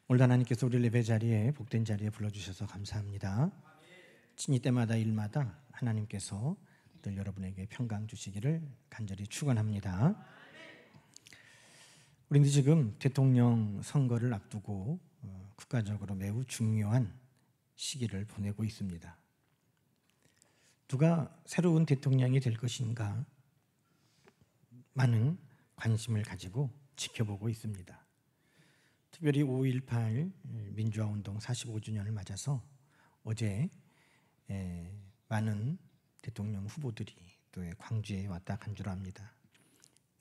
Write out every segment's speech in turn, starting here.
오늘 하나님께서 우리를 예배 자리에 복된 자리에 불러주셔서 감사합니다. 친이 때마다 일마다 하나님께서 늘 여러분에게 평강 주시기를 간절히 축원합니다. 우리는 지금 대통령 선거를 앞두고 국가적으로 매우 중요한 시기를 보내고 있습니다. 누가 새로운 대통령이 될 것인가 많은 관심을 가지고 지켜보고 있습니다. 특별히 5.18 민주화운동 45주년을 맞아서 어제 많은 대통령 후보들이 또 광주에 왔다 간 줄 압니다.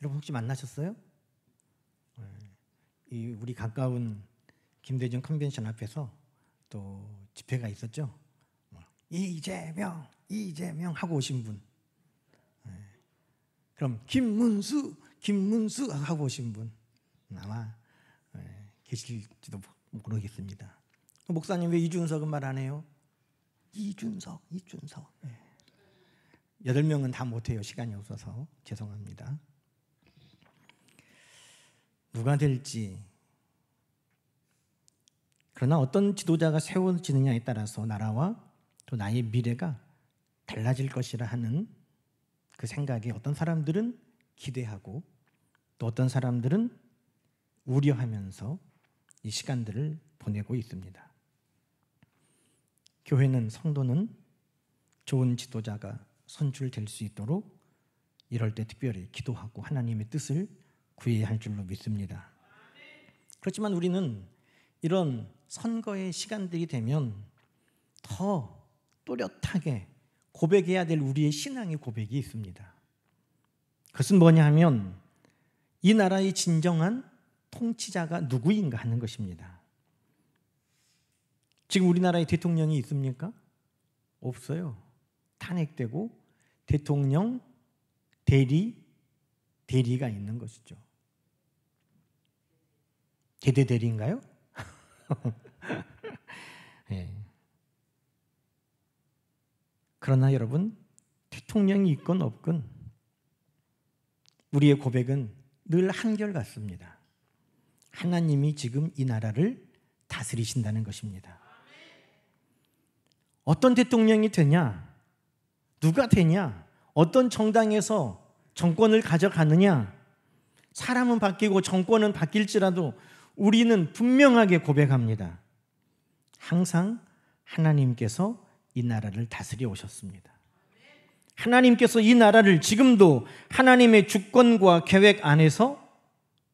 여러분 혹시 만나셨어요? 우리 가까운 김대중 컨벤션 앞에서 또 집회가 있었죠. 이재명 하고 오신 분. 그럼 김문수 하고 오신 분 아마 계실지도 모르겠습니다. 목사님 왜 이준석은 말 안 해요? 이준석 8명은 다 못해요. 시간이 없어서 죄송합니다. 누가 될지, 그러나 어떤 지도자가 세워지느냐에 따라서 나라와 또 나의 미래가 달라질 것이라 하는 그 생각에 어떤 사람들은 기대하고 또 어떤 사람들은 우려하면서 이 시간들을 보내고 있습니다. 교회는, 성도는 좋은 지도자가 선출될 수 있도록 이럴 때 특별히 기도하고 하나님의 뜻을 구해야 할 줄로 믿습니다. 그렇지만 우리는 이런 선거의 시간들이 되면 더 또렷하게 고백해야 될 우리의 신앙의 고백이 있습니다. 그것은 뭐냐 하면 이 나라의 진정한 통치자가 누구인가 하는 것입니다. 지금 우리나라에 대통령이 있습니까? 없어요. 탄핵되고 대통령 대리가 있는 것이죠. 대대인가요? 네. 그러나 여러분, 대통령이 있건 없건 우리의 고백은 늘 한결같습니다. 하나님이 지금 이 나라를 다스리신다는 것입니다. 어떤 대통령이 되냐, 누가 되냐, 어떤 정당에서 정권을 가져가느냐, 사람은 바뀌고 정권은 바뀔지라도 우리는 분명하게 고백합니다. 항상 하나님께서 이 나라를 다스려 오셨습니다. 하나님께서 이 나라를 지금도 하나님의 주권과 계획 안에서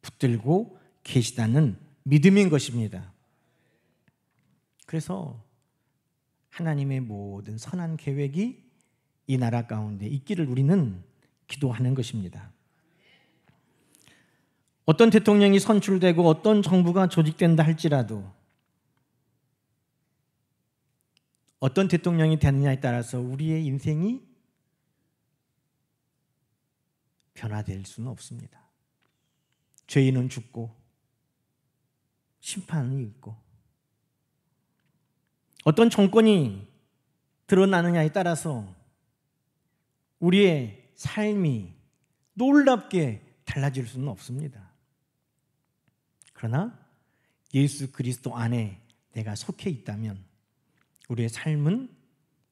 붙들고 계시다는 믿음인 것입니다. 그래서 하나님의 모든 선한 계획이 이 나라 가운데 있기를 우리는 기도하는 것입니다. 어떤 대통령이 선출되고 어떤 정부가 조직된다 할지라도 어떤 대통령이 되느냐에 따라서 우리의 인생이 변화될 수는 없습니다. 죄인은 죽고 심판이 있고 어떤 정권이 드러나느냐에 따라서 우리의 삶이 놀랍게 달라질 수는 없습니다. 그러나 예수 그리스도 안에 내가 속해 있다면 우리의 삶은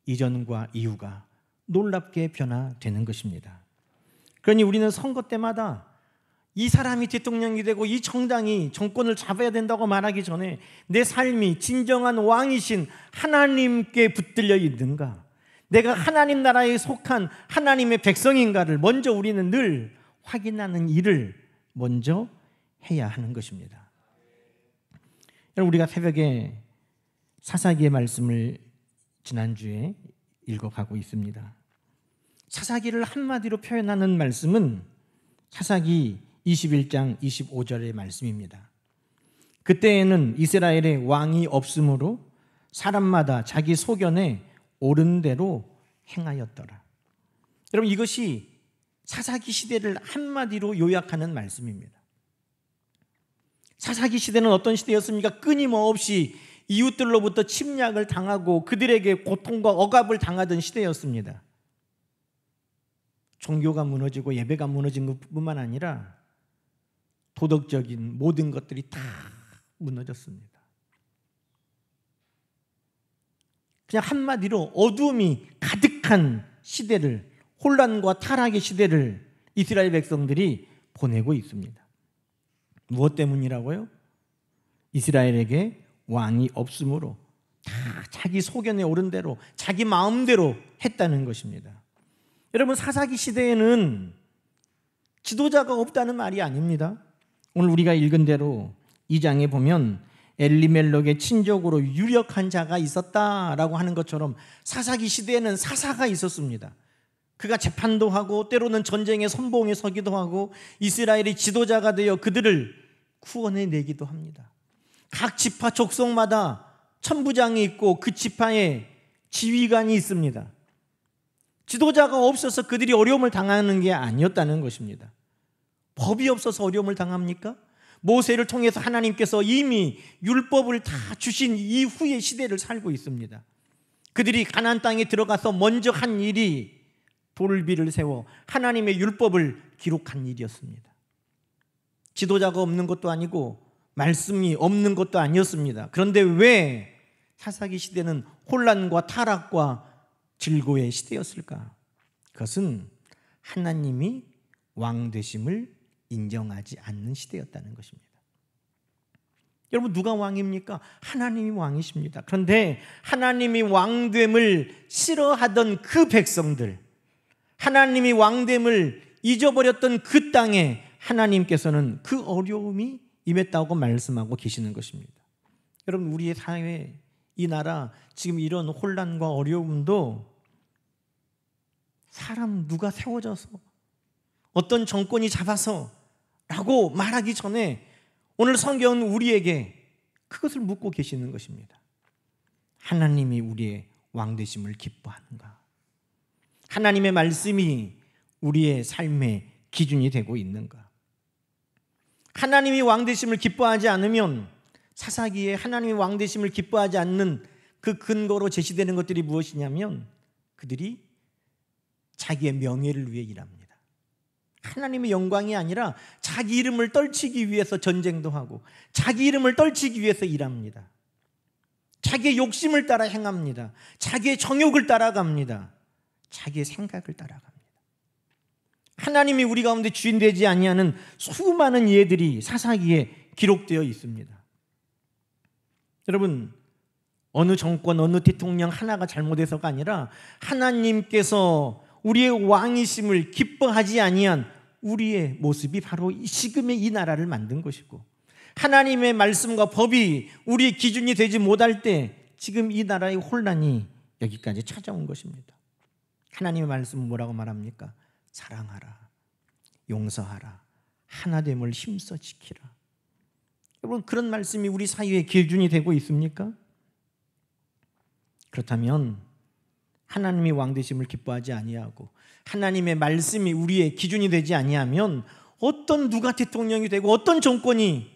이전과 이후가 놀랍게 변화되는 것입니다. 그러니 우리는 선거 때마다 이 사람이 대통령이 되고 이 정당이 정권을 잡아야 된다고 말하기 전에 내 삶이 진정한 왕이신 하나님께 붙들려 있는가, 내가 하나님 나라에 속한 하나님의 백성인가를 먼저 우리는 늘 확인하는 일을 먼저 해야 하는 것입니다. 여러분, 우리가 새벽에 사사기의 말씀을 지난주에 읽어가고 있습니다. 사사기를 한마디로 표현하는 말씀은 사사기 21장 25절의 말씀입니다. 그때에는 이스라엘에 왕이 없으므로 사람마다 자기 소견에 옳은 대로 행하였더라. 여러분, 이것이 사사기 시대를 한마디로 요약하는 말씀입니다. 사사기 시대는 어떤 시대였습니까? 끊임없이 이웃들로부터 침략을 당하고 그들에게 고통과 억압을 당하던 시대였습니다. 종교가 무너지고 예배가 무너진 것뿐만 아니라 도덕적인 모든 것들이 다 무너졌습니다. 그냥 한마디로 어두움이 가득한 시대를, 혼란과 타락의 시대를 이스라엘 백성들이 보내고 있습니다. 무엇 때문이라고요? 이스라엘에게 왕이 없으므로 다 자기 소견에 오른 대로 자기 마음대로 했다는 것입니다. 여러분, 사사기 시대에는 지도자가 없다는 말이 아닙니다. 오늘 우리가 읽은 대로 2장에 보면 엘리멜렉의 친족으로 유력한 자가 있었다라고 하는 것처럼 사사기 시대에는 사사가 있었습니다. 그가 재판도 하고 때로는 전쟁의 선봉에 서기도 하고 이스라엘의 지도자가 되어 그들을 구원해 내기도 합니다. 각 지파 족속마다 천부장이 있고 그 지파에 지휘관이 있습니다. 지도자가 없어서 그들이 어려움을 당하는 게 아니었다는 것입니다. 법이 없어서 어려움을 당합니까? 모세를 통해서 하나님께서 이미 율법을 다 주신 이후의 시대를 살고 있습니다. 그들이 가나안 땅에 들어가서 먼저 한 일이 돌비를 세워 하나님의 율법을 기록한 일이었습니다. 지도자가 없는 것도 아니고 말씀이 없는 것도 아니었습니다. 그런데 왜 사사기 시대는 혼란과 타락과 질고의 시대였을까? 그것은 하나님이 왕 되심을 인정하지 않는 시대였다는 것입니다. 여러분, 누가 왕입니까? 하나님이 왕이십니다. 그런데 하나님이 왕됨을 싫어하던 그 백성들, 하나님이 왕됨을 잊어버렸던 그 땅에 하나님께서는 그 어려움이 임했다고 말씀하고 계시는 것입니다. 여러분, 우리의 사회, 이 나라 지금 이런 혼란과 어려움도 사람 누가 세워져서 어떤 정권이 잡아서 라고 말하기 전에 오늘 성경은 우리에게 그것을 묻고 계시는 것입니다. 하나님이 우리의 왕되심을 기뻐하는가? 하나님의 말씀이 우리의 삶의 기준이 되고 있는가? 하나님이 왕되심을 기뻐하지 않으면 사사기에 하나님이 왕되심을 기뻐하지 않는 그 근거로 제시되는 것들이 무엇이냐면 그들이 자기의 명예를 위해 일합니다. 하나님의 영광이 아니라 자기 이름을 떨치기 위해서 전쟁도 하고 자기 이름을 떨치기 위해서 일합니다. 자기의 욕심을 따라 행합니다. 자기의 정욕을 따라갑니다. 자기의 생각을 따라갑니다. 하나님이 우리 가운데 주인 되지 아니하는 수많은 예들이 사사기에 기록되어 있습니다. 여러분, 어느 정권, 어느 대통령 하나가 잘못해서가 아니라 하나님께서 우리의 왕이심을 기뻐하지 아니한 우리의 모습이 바로 지금의 이 나라를 만든 것이고, 하나님의 말씀과 법이 우리의 기준이 되지 못할 때 지금 이 나라의 혼란이 여기까지 찾아온 것입니다. 하나님의 말씀은 뭐라고 말합니까? 사랑하라, 용서하라, 하나됨을 힘써 지키라. 여러분, 그런 말씀이 우리 사회의 기준이 되고 있습니까? 그렇다면 하나님이 왕되심을 기뻐하지 아니하고 하나님의 말씀이 우리의 기준이 되지 아니하면 어떤 누가 대통령이 되고 어떤 정권이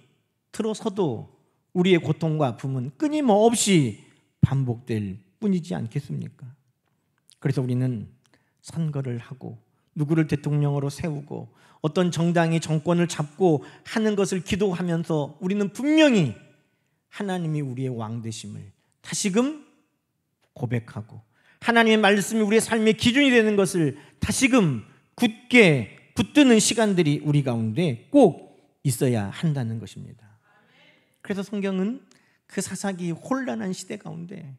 들어서도 우리의 고통과 아픔은 끊임없이 반복될 뿐이지 않겠습니까? 그래서 우리는 선거를 하고 누구를 대통령으로 세우고 어떤 정당이 정권을 잡고 하는 것을 기도하면서 우리는 분명히 하나님이 우리의 왕 되심을 다시금 고백하고 하나님의 말씀이 우리의 삶의 기준이 되는 것을 다시금 굳게 붙드는 시간들이 우리 가운데 꼭 있어야 한다는 것입니다. 그래서 성경은 그 사사기 혼란한 시대 가운데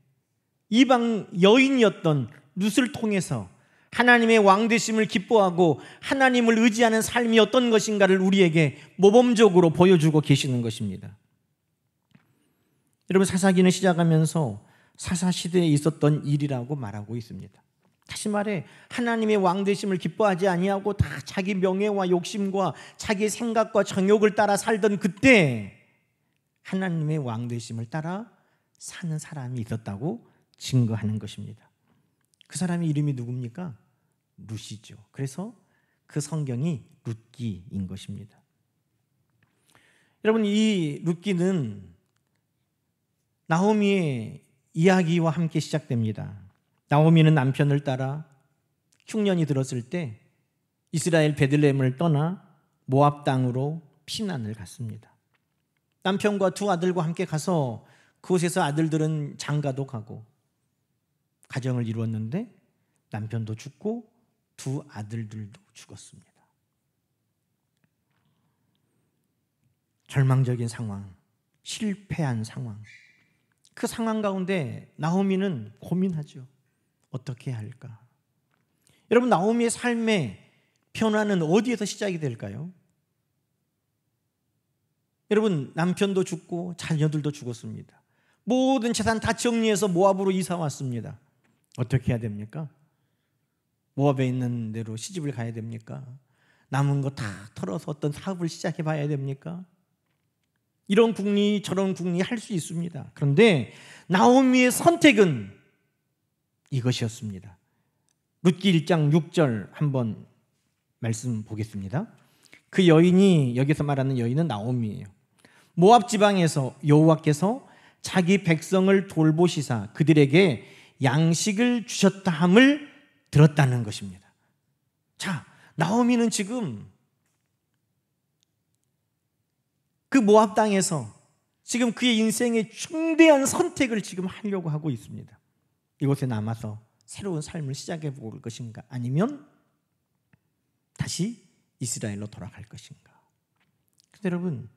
이방 여인이었던 룻을 통해서 하나님의 왕 되심을 기뻐하고 하나님을 의지하는 삶이 어떤 것인가를 우리에게 모범적으로 보여주고 계시는 것입니다. 여러분, 사사기는 시작하면서 사사시대에 있었던 일이라고 말하고 있습니다. 다시 말해 하나님의 왕 되심을 기뻐하지 아니하고 다 자기 명예와 욕심과 자기의 생각과 정욕을 따라 살던 그때 하나님의 왕 되심을 따라 사는 사람이 있었다고 증거하는 것입니다. 그 사람의 이름이 누굽니까? 룻이죠. 그래서 그 성경이 룻기인 것입니다. 여러분, 이 룻기는 나오미의 이야기와 함께 시작됩니다. 나오미는 남편을 따라 흉년이 들었을 때 이스라엘 베들레헴을 떠나 모압 땅으로 피난을 갔습니다. 남편과 두 아들과 함께 가서 그곳에서 아들들은 장가도 가고 가정을 이루었는데 남편도 죽고 두 아들들도 죽었습니다. 절망적인 상황, 실패한 상황. 그 상황 가운데 나오미는 고민하죠. 어떻게 해야 할까? 여러분, 나오미의 삶의 변화는 어디에서 시작이 될까요? 여러분, 남편도 죽고 자녀들도 죽었습니다. 모든 재산 다 정리해서 모압으로 이사 왔습니다. 어떻게 해야 됩니까? 모압에 있는 대로 시집을 가야 됩니까? 남은 거 다 털어서 어떤 사업을 시작해 봐야 됩니까? 이런 궁리 저런 궁리 할 수 있습니다. 그런데 나오미의 선택은 이것이었습니다. 룻기 1장 6절 한번 말씀 보겠습니다. 그 여인이, 여기서 말하는 여인은 나오미예요. 모압 지방에서 여호와께서 자기 백성을 돌보시사 그들에게 양식을 주셨다 함을 들었다는 것입니다. 자, 나오미는 지금 그 모압 땅에서 지금 그의 인생의 중대한 선택을 지금 하려고 하고 있습니다. 이곳에 남아서 새로운 삶을 시작해 볼 것인가, 아니면 다시 이스라엘로 돌아갈 것인가. 근데 여러분,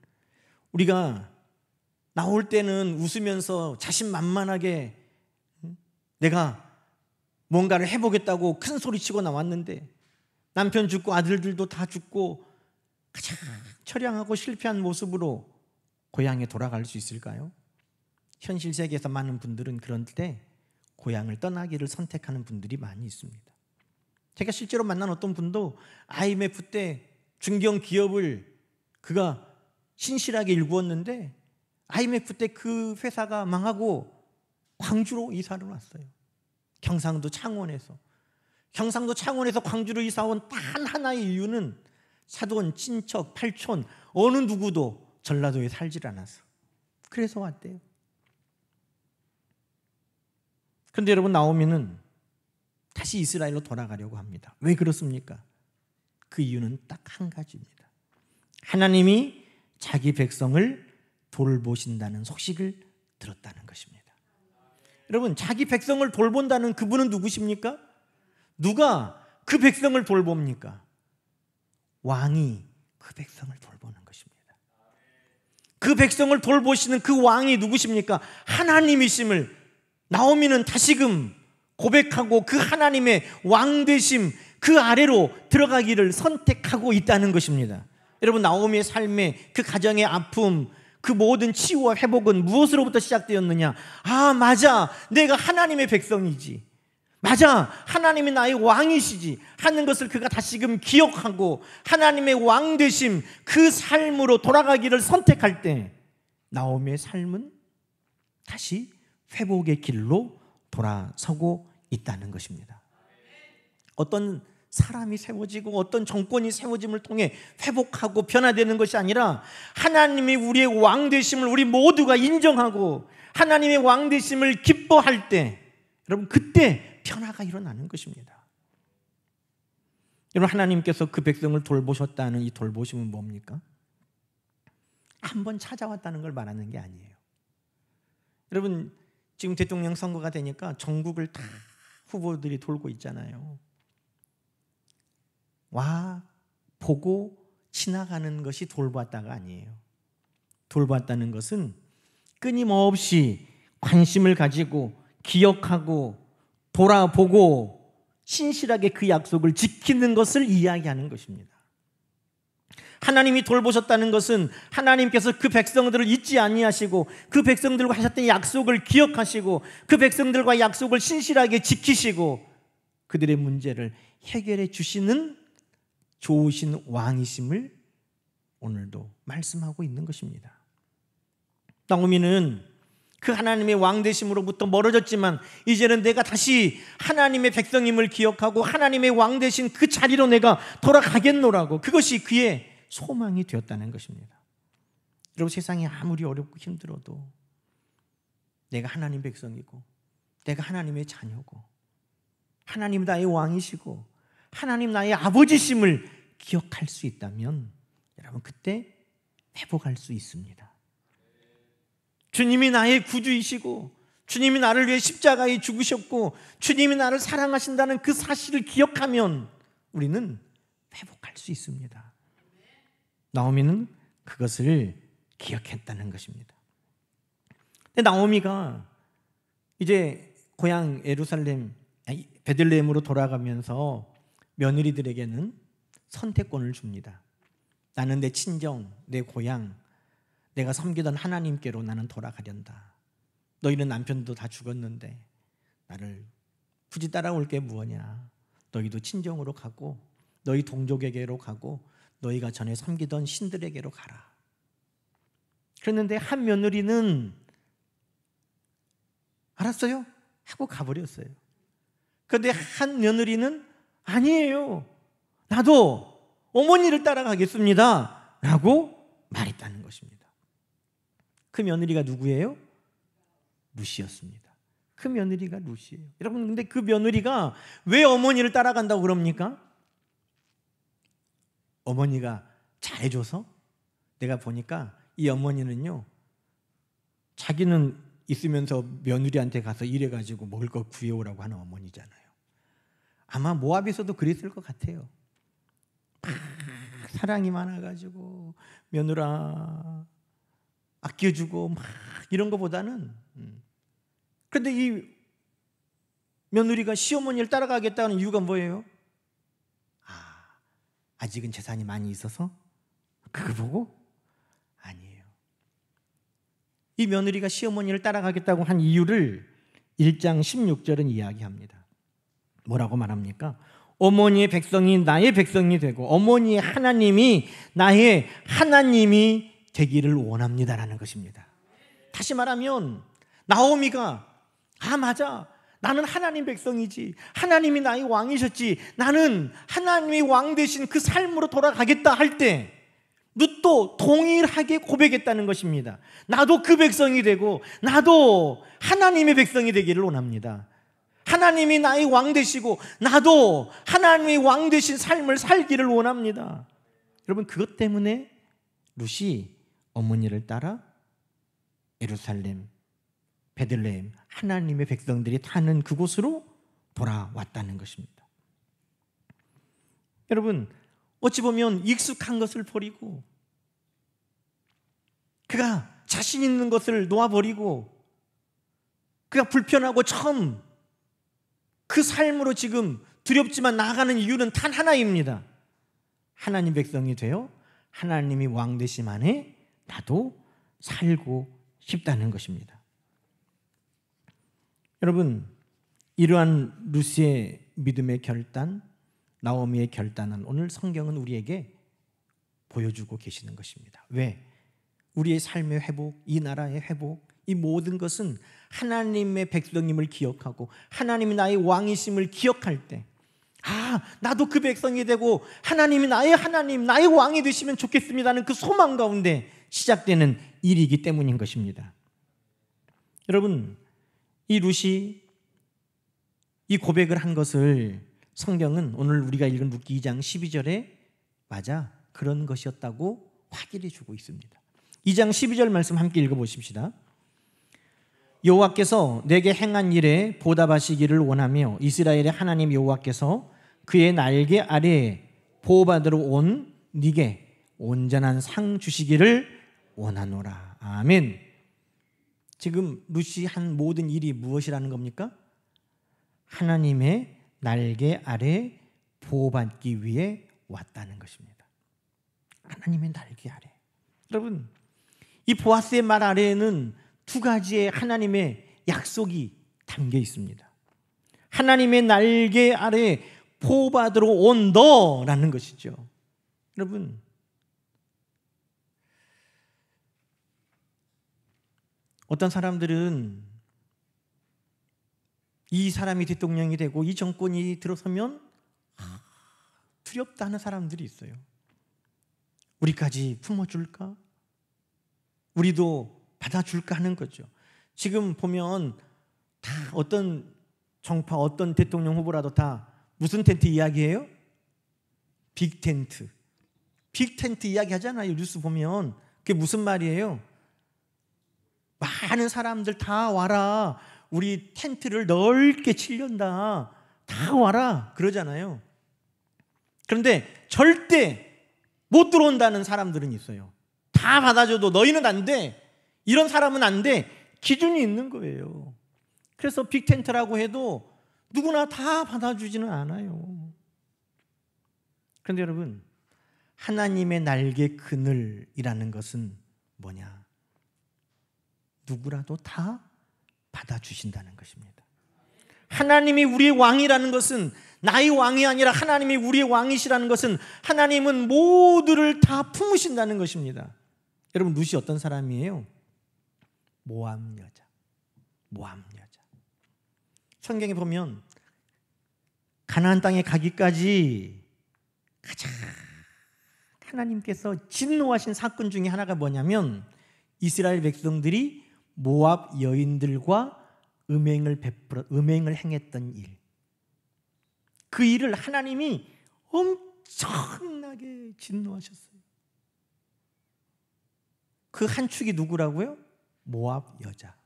우리가 나올 때는 웃으면서 자신만만하게 내가 뭔가를 해보겠다고 큰 소리 치고 나왔는데 남편 죽고 아들들도 다 죽고 가장 처량하고 실패한 모습으로 고향에 돌아갈 수 있을까요? 현실 세계에서 많은 분들은 그런 때 고향을 떠나기를 선택하는 분들이 많이 있습니다. 제가 실제로 만난 어떤 분도 IMF 때 중견 기업을 그가 신실하게 일구었는데 IMF 때 그 회사가 망하고 광주로 이사를 왔어요. 경상도 창원에서 광주로 이사 온 단 하나의 이유는 사돈, 친척, 팔촌 어느 누구도 전라도에 살질 않아서, 그래서 왔대요. 그런데 여러분, 나오미는 다시 이스라엘로 돌아가려고 합니다. 왜 그렇습니까? 그 이유는 딱 한 가지입니다. 하나님이 자기 백성을 돌보신다는 소식을 들었다는 것입니다. 여러분, 자기 백성을 돌본다는 그분은 누구십니까? 누가 그 백성을 돌봅니까? 왕이 그 백성을 돌보는 것입니다. 그 백성을 돌보시는 그 왕이 누구십니까? 하나님이심을 나오미는 다시금 고백하고 그 하나님의 왕되심 그 아래로 들어가기를 선택하고 있다는 것입니다. 여러분, 나오미의 삶의 그 가정의 아픔, 그 모든 치유와 회복은 무엇으로부터 시작되었느냐? 아, 맞아, 내가 하나님의 백성이지, 맞아, 하나님이 나의 왕이시지 하는 것을 그가 다시금 기억하고 하나님의 왕되심 그 삶으로 돌아가기를 선택할 때 나오미의 삶은 다시 회복의 길로 돌아서고 있다는 것입니다. 어떤 사람이 세워지고 어떤 정권이 세워짐을 통해 회복하고 변화되는 것이 아니라 하나님이 우리의 왕되심을 우리 모두가 인정하고 하나님의 왕되심을 기뻐할 때, 여러분, 그때 변화가 일어나는 것입니다. 여러분, 하나님께서 그 백성을 돌보셨다는 이 돌보심은 뭡니까? 한번 찾아왔다는 걸 말하는 게 아니에요. 여러분, 지금 대통령 선거가 되니까 전국을 다 후보들이 돌고 있잖아요. 와, 보고 지나가는 것이 돌보았다가 아니에요. 돌보았다는 것은 끊임없이 관심을 가지고 기억하고 돌아보고 신실하게 그 약속을 지키는 것을 이야기하는 것입니다. 하나님이 돌보셨다는 것은 하나님께서 그 백성들을 잊지 아니하시고 그 백성들과 하셨던 약속을 기억하시고 그 백성들과 약속을 신실하게 지키시고 그들의 문제를 해결해 주시는 좋으신 왕이심을 오늘도 말씀하고 있는 것입니다. 나오미는 그 하나님의 왕되심으로부터 멀어졌지만 이제는 내가 다시 하나님의 백성임을 기억하고 하나님의 왕되신 그 자리로 내가 돌아가겠노라고, 그것이 그의 소망이 되었다는 것입니다. 여러분, 세상이 아무리 어렵고 힘들어도 내가 하나님 백성이고 내가 하나님의 자녀고 하나님 나의 왕이시고 하나님 나의 아버지심을 기억할 수 있다면 여러분, 그때 회복할 수 있습니다. 주님이 나의 구주이시고 주님이 나를 위해 십자가에 죽으셨고 주님이 나를 사랑하신다는 그 사실을 기억하면 우리는 회복할 수 있습니다. 나오미는 그것을 기억했다는 것입니다. 근데 나오미가 이제 고향 베들레헴으로 돌아가면서 며느리들에게는 선택권을 줍니다. 나는 내 친정, 내 고향, 내가 섬기던 하나님께로 나는 돌아가련다. 너희는 남편도 다 죽었는데 나를 굳이 따라올 게 무엇이냐. 너희도 친정으로 가고 너희 동족에게로 가고 너희가 전에 섬기던 신들에게로 가라. 그랬는데 한 며느리는 알았어요 하고 가버렸어요. 그런데 한 며느리는 아니에요, 나도 어머니를 따라가겠습니다 라고 말했다는 것입니다. 그 며느리가 누구예요? 루시였습니다. 그 며느리가 루시예요. 여러분, 근데 그 며느리가 왜 어머니를 따라간다고 그럽니까? 어머니가 잘해줘서? 내가 보니까 이 어머니는요, 자기는 있으면서 며느리한테 가서 일해가지고 먹을 거 구해오라고 하는 어머니잖아요. 아마 모압에서도 그랬을 것 같아요. 막 사랑이 많아가지고 며느라 아껴주고 막 이런 것보다는, 그런데 이 며느리가 시어머니를 따라가겠다는 이유가 뭐예요? 아직은 재산이 많이 있어서? 그거 보고? 아니에요. 이 며느리가 시어머니를 따라가겠다고 한 이유를 1장 16절은 이야기합니다. 뭐라고 말합니까? 어머니의 백성이 나의 백성이 되고 어머니의 하나님이 나의 하나님이 되기를 원합니다라는 것입니다. 다시 말하면 나오미가 맞아, 나는 하나님 백성이지, 하나님이 나의 왕이셨지, 나는 하나님이 왕 되신 그 삶으로 돌아가겠다 할 때 룻도 동일하게 고백했다는 것입니다. 나도 그 백성이 되고 나도 하나님의 백성이 되기를 원합니다. 하나님이 나의 왕 되시고 나도 하나님의 왕 되신 삶을 살기를 원합니다. 여러분, 그것 때문에 룻이 어머니를 따라 예루살렘, 베들레헴, 하나님의 백성들이 타는 그곳으로 돌아왔다는 것입니다. 여러분, 어찌 보면 익숙한 것을 버리고 그가 자신 있는 것을 놓아버리고 그가 불편하고 처음 그 삶으로 지금 두렵지만 나아가는 이유는 단 하나입니다. 하나님 백성이 되어 하나님이 왕 되심 안에 나도 살고 싶다는 것입니다. 여러분, 이러한 룻의 믿음의 결단, 나오미의 결단은 오늘 성경은 우리에게 보여주고 계시는 것입니다. 왜? 우리의 삶의 회복, 이 나라의 회복, 이 모든 것은 하나님의 백성임을 기억하고 하나님이 나의 왕이심을 기억할 때, 나도 그 백성이 되고 하나님이 나의 하나님, 나의 왕이 되시면 좋겠습니다는 그 소망 가운데 시작되는 일이기 때문인 것입니다. 여러분, 이 룻이 이 고백을 한 것을 성경은 오늘 우리가 읽은 룻기 2장 12절에 맞아, 그런 것이었다고 확인해 주고 있습니다. 2장 12절 말씀 함께 읽어보십시다. 여호와께서 내게 행한 일에 보답하시기를 원하며 이스라엘의 하나님 여호와께서 그의 날개 아래에 보호받으러 온 네게 온전한 상 주시기를 원하노라. 아멘. 지금 룻이 한 모든 일이 무엇이라는 겁니까? 하나님의 날개 아래 보호받기 위해 왔다는 것입니다. 하나님의 날개 아래. 여러분, 이 보아스의 말 아래에는 두 가지의 하나님의 약속이 담겨 있습니다. 하나님의 날개 아래 보호받으러 온 너라는 것이죠. 여러분, 어떤 사람들은 이 사람이 대통령이 되고 이 정권이 들어서면 두렵다 하는 사람들이 있어요. 우리까지 품어줄까? 우리도 받아줄까 하는 거죠. 지금 보면 다 어떤 정파, 어떤 대통령 후보라도 다 무슨 텐트 이야기해요? 빅 텐트. 빅 텐트 이야기 하잖아요. 뉴스 보면. 그게 무슨 말이에요? 많은 사람들 다 와라. 우리 텐트를 넓게 치련다. 다 와라 그러잖아요. 그런데 절대 못 들어온다는 사람들은 있어요. 다 받아줘도 너희는 안 돼. 이런 사람은 안 돼. 기준이 있는 거예요. 그래서 빅텐트라고 해도 누구나 다 받아주지는 않아요. 그런데 여러분, 하나님의 날개 그늘이라는 것은 뭐냐? 누구라도 다 받아주신다는 것입니다. 하나님이 우리의 왕이라는 것은 나의 왕이 아니라 하나님이 우리의 왕이시라는 것은 하나님은 모두를 다 품으신다는 것입니다. 여러분, 룻이 어떤 사람이에요? 모압 여자. 모압 여자. 성경에 보면 가나안 땅에 가기까지 가장 하나님께서 진노하신 사건 중에 하나가 뭐냐면 이스라엘 백성들이 모압 여인들과 음행을 행했던 일. 그 일을 하나님이 엄청나게 진노하셨어요. 그 한 축이 누구라고요? 모압 여자.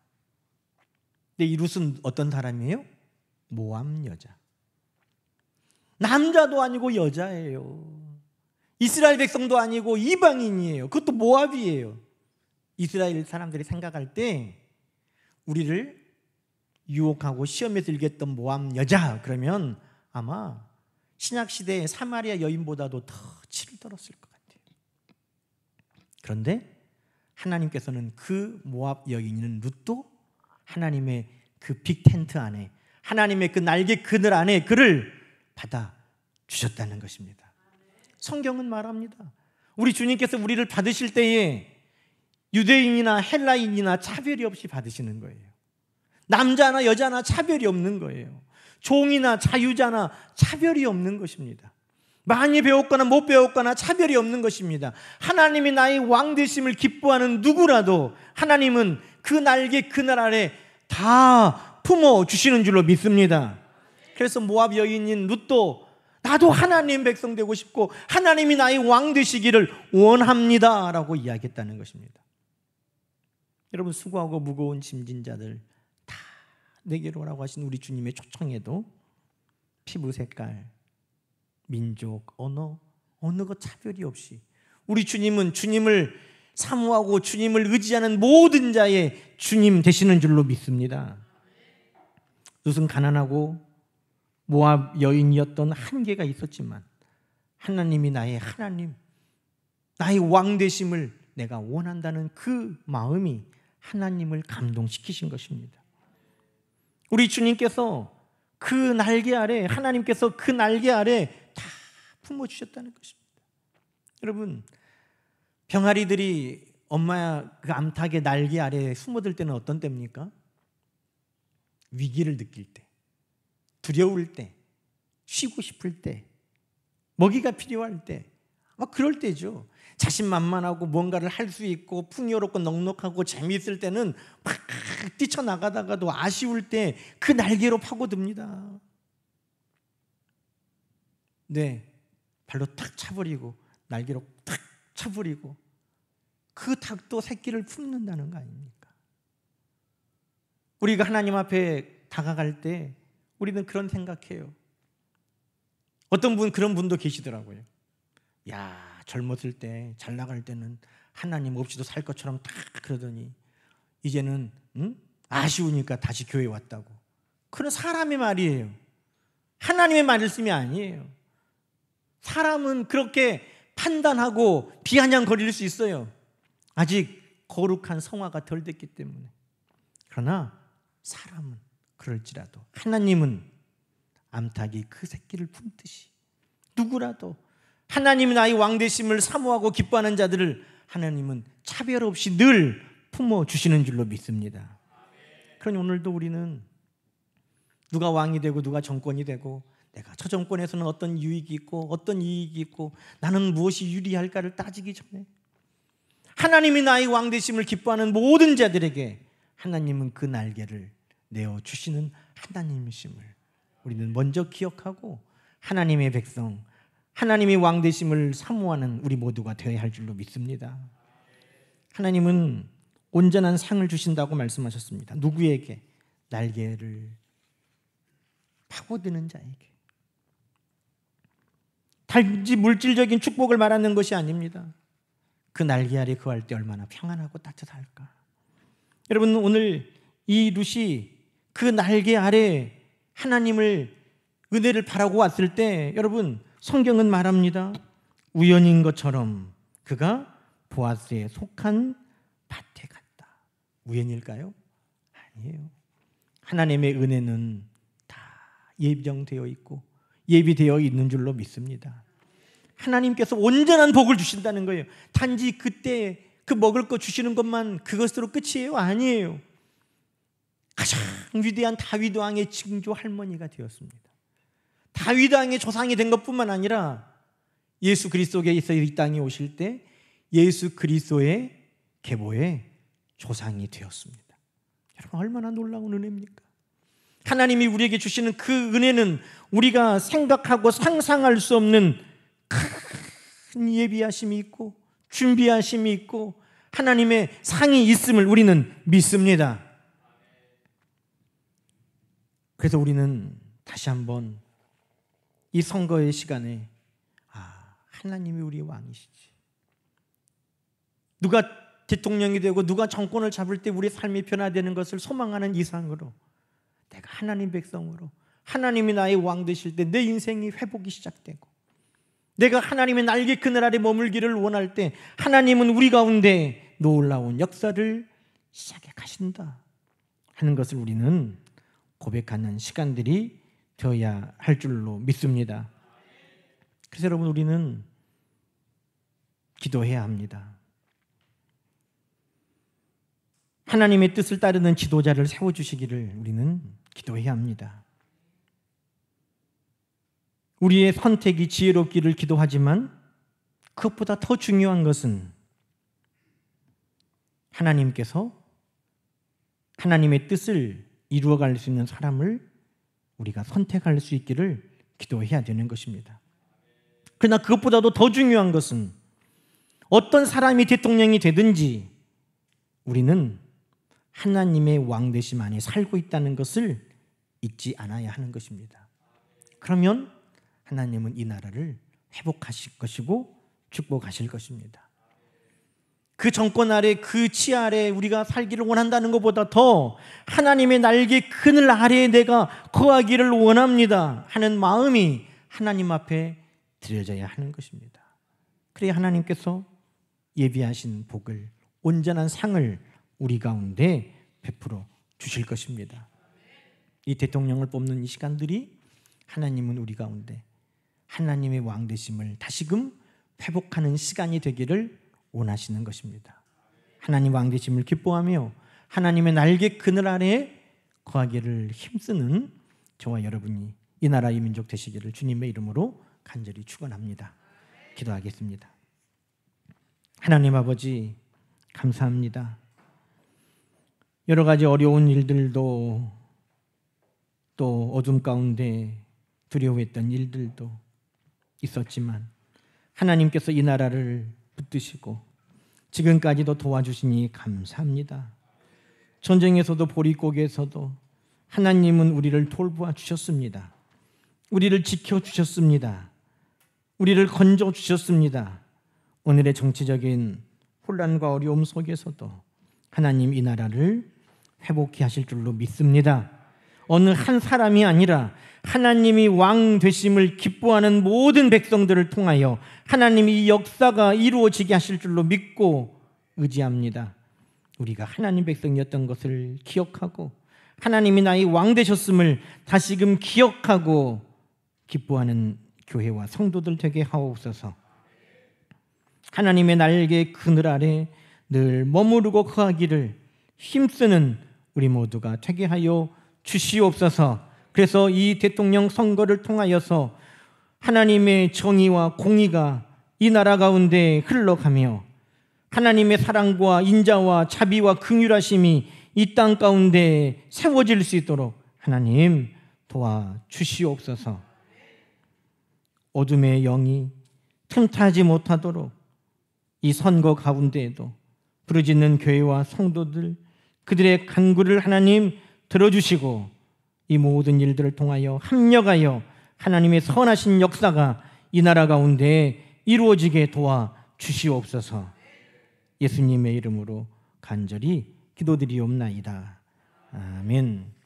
근데 이 룻은 어떤 사람이에요? 모압 여자. 남자도 아니고 여자예요. 이스라엘 백성도 아니고 이방인이에요. 그것도 모압이에요. 이스라엘 사람들이 생각할 때 우리를 유혹하고 시험에 들게 했던 모압 여자 그러면 아마 신약시대의 사마리아 여인보다도 더 치를 떨었을 것 같아요. 그런데 하나님께서는 그 모압 여인인 룻도 하나님의 그 빅텐트 안에, 하나님의 그 날개 그늘 안에 그를 받아주셨다는 것입니다. 성경은 말합니다. 우리 주님께서 우리를 받으실 때에 유대인이나 헬라인이나 차별이 없이 받으시는 거예요. 남자나 여자나 차별이 없는 거예요. 종이나 자유자나 차별이 없는 것입니다. 많이 배웠거나 못 배웠거나 차별이 없는 것입니다. 하나님이 나의 왕 되심을 기뻐하는 누구라도 하나님은 그 날개 그늘 아래 다 품어주시는 줄로 믿습니다. 그래서 모압 여인인 룻도 나도 하나님 백성 되고 싶고 하나님이 나의 왕 되시기를 원합니다 라고 이야기했다는 것입니다. 여러분, 수고하고 무거운 짐진 자들 다 내게로 오라고 하신 우리 주님의 초청에도 피부 색깔, 민족, 언어, 어느 것 차별이 없이 우리 주님은 주님을 사모하고 주님을 의지하는 모든 자의 주님 되시는 줄로 믿습니다. 룻은 가난하고 모압 여인이었던 한계가 있었지만 하나님이 나의 하나님, 나의 왕 되심을 내가 원한다는 그 마음이 하나님을 감동시키신 것입니다. 우리 주님께서 그 날개 아래, 하나님께서 그 날개 아래 다 품어주셨다는 것입니다. 여러분, 병아리들이 엄마 그 암탉의 날개 아래 숨어들 때는 어떤 때입니까? 위기를 느낄 때, 두려울 때, 쉬고 싶을 때, 먹이가 필요할 때, 그럴 때죠. 자신만만하고 뭔가를 할 수 있고 풍요롭고 넉넉하고 재미있을 때는 막 뛰쳐나가다가도 아쉬울 때 그 날개로 파고듭니다. 네, 발로 탁 차버리고 날개로 탁 차버리고 그 닭도 새끼를 품는다는 거 아닙니까? 우리가 하나님 앞에 다가갈 때 우리는 그런 생각해요. 어떤 분, 그런 분도 계시더라고요. 야, 젊었을 때, 잘 나갈 때는 하나님 없이도 살 것처럼 딱 그러더니 이제는 아쉬우니까 다시 교회 왔다고. 그건 사람의 말이에요. 하나님의 말씀이 아니에요. 사람은 그렇게 판단하고 비아냥거릴 수 있어요. 아직 거룩한 성화가 덜 됐기 때문에. 그러나 사람은 그럴지라도 하나님은 암탉이 그 새끼를 품듯이 누구라도 하나님이 나의 왕 되심을 사모하고 기뻐하는 자들을 하나님은 차별 없이 늘 품어주시는 줄로 믿습니다. 그러니 오늘도 우리는 누가 왕이 되고 누가 정권이 되고 내가 저 정권에서는 어떤 유익이 있고 어떤 이익이 있고 나는 무엇이 유리할까를 따지기 전에 하나님이 나의 왕 되심을 기뻐하는 모든 자들에게 하나님은 그 날개를 내어주시는 하나님이심을 우리는 먼저 기억하고 하나님의 백성, 하나님이 왕 되심을 사모하는 우리 모두가 되어야 할 줄로 믿습니다. 하나님은 온전한 상을 주신다고 말씀하셨습니다. 누구에게? 날개를 파고드는 자에게, 단지 물질적인 축복을 말하는 것이 아닙니다. 그 날개 아래 거할 때 얼마나 평안하고 따뜻할까. 여러분, 오늘 이 룻이 그 날개 아래 하나님을, 은혜를 바라고 왔을 때, 여러분, 성경은 말합니다. 우연인 것처럼 그가 보아스에 속한 밭에 갔다. 우연일까요? 아니에요. 하나님의 은혜는 다 예정되어 있고 예비되어 있는 줄로 믿습니다. 하나님께서 온전한 복을 주신다는 거예요. 단지 그때 그 먹을 거 주시는 것만 그것으로 끝이에요? 아니에요. 가장 위대한 다윗 왕의 증조 할머니가 되었습니다. 다윗 왕의 조상이 된 것뿐만 아니라 예수 그리스도께서 이 땅에 오실 때 예수 그리스도의 계보의 조상이 되었습니다. 여러분, 얼마나 놀라운 은혜입니까? 하나님이 우리에게 주시는 그 은혜는 우리가 생각하고 상상할 수 없는 큰 예비하심이 있고 준비하심이 있고 하나님의 상이 있음을 우리는 믿습니다. 그래서 우리는 다시 한번 이 선거의 시간에 하나님이 우리 왕이시지, 누가 대통령이 되고 누가 정권을 잡을 때 우리 삶이 변화되는 것을 소망하는 이상으로 내가 하나님 백성으로 하나님이 나의 왕 되실 때 내 인생이 회복이 시작되고 내가 하나님의 날개 그늘 아래 머물기를 원할 때 하나님은 우리 가운데 놀라운 역사를 시작해 가신다 하는 것을 우리는 고백하는 시간들이 되어야 할 줄로 믿습니다. 그래서 여러분, 우리는 기도해야 합니다. 하나님의 뜻을 따르는 지도자를 세워주시기를 우리는 기도해야 합니다. 우리의 선택이 지혜롭기를 기도하지만 그것보다 더 중요한 것은 하나님께서 하나님의 뜻을 이루어갈 수 있는 사람을 우리가 선택할 수 있기를 기도해야 되는 것입니다. 그러나 그것보다도 더 중요한 것은 어떤 사람이 대통령이 되든지 우리는 하나님의 왕 되심 안에 살고 있다는 것을 잊지 않아야 하는 것입니다. 그러면 하나님은 이 나라를 회복하실 것이고 축복하실 것입니다. 그 정권 아래, 그 치아 아래 우리가 살기를 원한다는 것보다 더 하나님의 날개 그늘 아래에 내가 거하기를 원합니다 하는 마음이 하나님 앞에 드려져야 하는 것입니다. 그래야 하나님께서 예비하신 복을, 온전한 상을 우리 가운데 베풀어 주실 것입니다. 이 대통령을 뽑는 이 시간들이 하나님은 우리 가운데 하나님의 왕 되심을 다시금 회복하는 시간이 되기를 원하시는 것입니다. 하나님 왕 되심을 기뻐하며 하나님의 날개 그늘 아래에 거하기를 힘쓰는 저와 여러분이 이 나라 이 민족 되시기를 주님의 이름으로 간절히 축원합니다. 기도하겠습니다. 하나님 아버지, 감사합니다. 여러 가지 어려운 일들도 또 어둠 가운데 두려워했던 일들도 있었지만 하나님께서 이 나라를 붙드시고 지금까지도 도와주시니 감사합니다. 전쟁에서도 보릿고개에서도 하나님은 우리를 돌보아 주셨습니다. 우리를 지켜주셨습니다. 우리를 건져주셨습니다. 오늘의 정치적인 혼란과 어려움 속에서도 하나님 이 나라를 회복케 하실 줄로 믿습니다. 어느 한 사람이 아니라 하나님이 왕 되심을 기뻐하는 모든 백성들을 통하여 하나님이 이 역사가 이루어지게 하실 줄로 믿고 의지합니다. 우리가 하나님 백성이었던 것을 기억하고 하나님이 나의 왕 되셨음을 다시금 기억하고 기뻐하는 교회와 성도들 되게 하옵소서. 하나님의 날개 그늘 아래 늘 머무르고 거하기를 힘쓰는 우리 모두가 되게 하여 주시옵소서. 그래서 이 대통령 선거를 통하여서 하나님의 정의와 공의가 이 나라 가운데 흘러가며 하나님의 사랑과 인자와 자비와 긍휼하심이 이 땅 가운데 세워질 수 있도록 하나님 도와주시옵소서. 어둠의 영이 틈타지 못하도록 이 선거 가운데에도 부르짖는 교회와 성도들, 그들의 간구를 하나님 들어주시고 이 모든 일들을 통하여 합력하여 하나님의 선하신 역사가 이 나라 가운데 이루어지게 도와 주시옵소서. 예수님의 이름으로 간절히 기도드리옵나이다. 아멘.